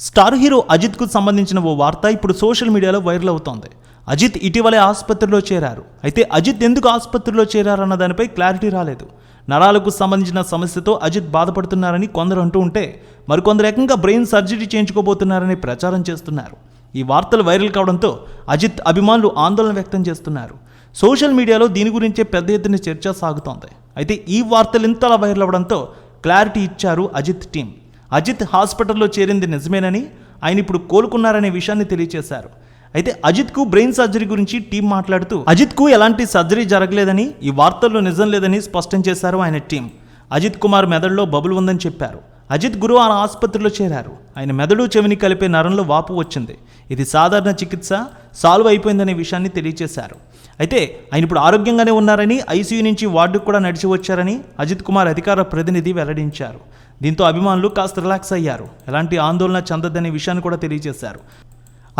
Star hero అజిత్కు సంబంధించిన ఓ వార్త ఇప్పుడు సోషల్ మీడియాలో వైరల్ అవుతోంది. అజిత్ ఇటీవలే ఆసుపత్రిలో చేరారు. అయితే అజిత్ ఎందుకు ఆసుపత్రిలో చేరారన్న దానిపై క్లారిటీ రాలేదు. నరాలకు సంబంధించిన సమస్యతో అజిత్ బాధపడుతున్నారని కొందరు అంటూ ఉంటే, మరికొందరు ఏకంగా బ్రెయిన్ సర్జరీ చేయించుకోబోతున్నారని ప్రచారం చేస్తున్నారు. ఈ వార్తలు వైరల్ కావడంతో అజిత్ అభిమానులు ఆందోళన వ్యక్తం చేస్తున్నారు. సోషల్ మీడియాలో దీని గురించే పెద్ద ఎత్తున చర్చ సాగుతోంది. అయితే ఈ వార్తలు ఇంతలా వైరల్ అవడంతో క్లారిటీ ఇచ్చారు అజిత్ టీం. అజిత్ హాస్పిటల్లో చేరింది నిజమేనని, ఆయన ఇప్పుడు కోలుకున్నారనే విషయాన్ని తెలియజేశారు. అయితే అజిత్కు బ్రెయిన్ సర్జరీ గురించి టీం మాట్లాడుతూ, అజిత్కు ఎలాంటి సర్జరీ జరగలేదని, ఈ వార్తల్లో నిజం లేదని స్పష్టం చేశారు ఆయన టీం. అజిత్ కుమార్ మెదడులో బబుల్ ఉందని చెప్పారు. అజిత్ గురువారం ఆసుపత్రిలో చేరారు. ఆయన మెదడు చెవిని కలిపే నరంలో వాపు వచ్చింది. ఇది సాధారణ చికిత్స, సాల్వ్ అయిపోయిందనే విషయాన్ని తెలియజేశారు. అయితే ఆయన ఇప్పుడు ఆరోగ్యంగానే ఉన్నారని, ఐసీయూ నుంచి వార్డుకు కూడా నడిచి వచ్చారని అజిత్ కుమార్ అధికార ప్రతినిధి వెల్లడించారు. దీంతో అభిమానులు కాస్త రిలాక్స్ అయ్యారు. ఎలాంటి ఆందోళన చెందద్దనే విషయాన్ని కూడా తెలియజేశారు.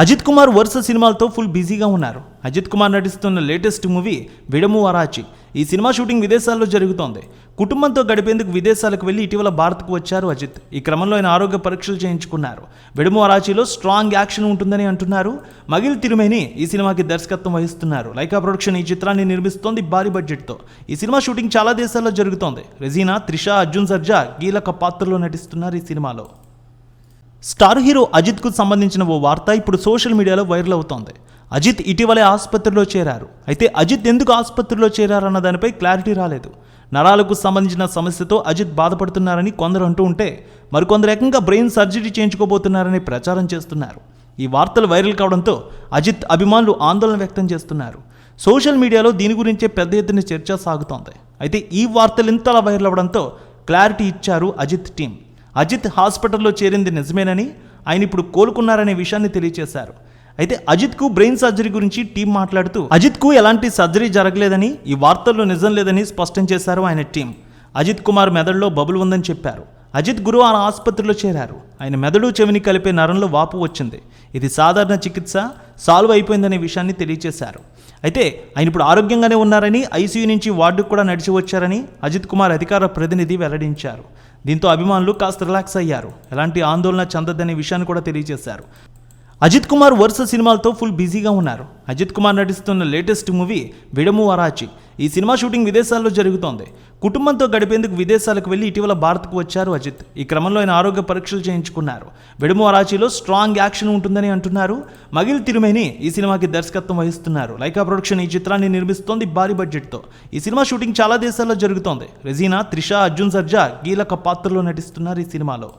అజిత్ కుమార్ వరుస సినిమాలతో ఫుల్ బిజీగా ఉన్నారు. అజిత్ కుమార్ నటిస్తున్న లేటెస్ట్ మూవీ విడము వరాచి. ఈ సినిమా షూటింగ్ విదేశాల్లో జరుగుతోంది. కుటుంబంతో గడిపేందుకు విదేశాలకు వెళ్లి ఇటీవల భారత్కు వచ్చారు అజిత్. ఈ క్రమంలో ఆయన ఆరోగ్య పరీక్షలు చేయించుకున్నారు. విడము వరాచిలో స్ట్రాంగ్ యాక్షన్ ఉంటుందని అంటున్నారు. మగిల్ తిరుమేని ఈ సినిమాకి దర్శకత్వం వహిస్తున్నారు. లైకా ప్రొడక్షన్ ఈ చిత్రాన్ని నిర్మిస్తోంది భారీ బడ్జెట్తో. ఈ సినిమా షూటింగ్ చాలా దేశాల్లో జరుగుతోంది. రెజీనా, త్రిష, అర్జున్ సర్జా కీలక పాత్రలో నటిస్తున్నారు ఈ సినిమాలో. స్టార్ హీరో అజిత్కు సంబంధించిన ఓ వార్త ఇప్పుడు సోషల్ మీడియాలో వైరల్ అవుతోంది. అజిత్ ఇటీవలే ఆసుపత్రిలో చేరారు. అయితే అజిత్ ఎందుకు ఆసుపత్రిలో చేరారన్న దానిపై క్లారిటీ రాలేదు. నరాలకు సంబంధించిన సమస్యతో అజిత్ బాధపడుతున్నారని కొందరు అంటూ ఉంటే, మరికొందరు ఏకంగా బ్రెయిన్ సర్జరీ చేయించుకోబోతున్నారని ప్రచారం చేస్తున్నారు. ఈ వార్తలు వైరల్ కావడంతో అజిత్ అభిమానులు ఆందోళన వ్యక్తం చేస్తున్నారు. సోషల్ మీడియాలో దీని గురించే పెద్ద ఎత్తున చర్చ సాగుతోంది. అయితే ఈ వార్తలు ఇంతలా వైరల్ అవడంతో క్లారిటీ ఇచ్చారు అజిత్ టీం. అజిత్ హాస్పిటల్లో చేరింది నిజమేనని, ఆయన ఇప్పుడు కోలుకున్నారనే విషయాన్ని తెలియజేశారు. అయితే అజిత్కు బ్రెయిన్ సర్జరీ గురించి టీం మాట్లాడుతూ, అజిత్కు ఎలాంటి సర్జరీ జరగలేదని, ఈ వార్తల్లో నిజం లేదని స్పష్టం చేశారు ఆయన టీం. అజిత్ కుమార్ మెదడులో బబుల్ ఉందని చెప్పారు. అజిత్ గురువారం ఆసుపత్రిలో చేరారు. ఆయన మెదడు చెవిని కలిపే నరంలో వాపు వచ్చింది. ఇది సాధారణ చికిత్స, సాల్వ్ అయిపోయిందనే విషయాన్ని తెలియజేశారు. అయితే ఆయన ఇప్పుడు ఆరోగ్యంగానే ఉన్నారని, ఐసీయూ నుంచి వార్డుకు కూడా నడిచి వచ్చారని అజిత్ కుమార్ అధికార ప్రతినిధి వెల్లడించారు. దీంతో అభిమానులు కాస్త రిలాక్స్ అయ్యారు. ఎలాంటి ఆందోళన చెందద్దనే విషయాన్ని కూడా తెలియజేశారు. అజిత్ కుమార్ వరుస సినిమాలతో ఫుల్ బిజీగా ఉన్నారు. అజిత్ కుమార్ నటిస్తున్న లేటెస్ట్ మూవీ విడము వరాచి. ఈ సినిమా షూటింగ్ విదేశాల్లో జరుగుతోంది. కుటుంబంతో గడిపేందుకు విదేశాలకు వెళ్లి ఇటీవల భారత్కు వచ్చారు అజిత్. ఈ క్రమంలో ఆయన ఆరోగ్య పరీక్షలు చేయించుకున్నారు. విడము వరాచిలో స్ట్రాంగ్ యాక్షన్ ఉంటుందని అంటున్నారు. మగిల్ తిరుమేని ఈ సినిమాకి దర్శకత్వం వహిస్తున్నారు. లైకా ప్రొడక్షన్ ఈ చిత్రాన్ని నిర్మిస్తోంది భారీ బడ్జెట్తో. ఈ సినిమా షూటింగ్ చాలా దేశాల్లో జరుగుతోంది. రెజీనా, త్రిష, అర్జున్ సర్జా కీలక పాత్రలో నటిస్తున్నారు ఈ సినిమాలో.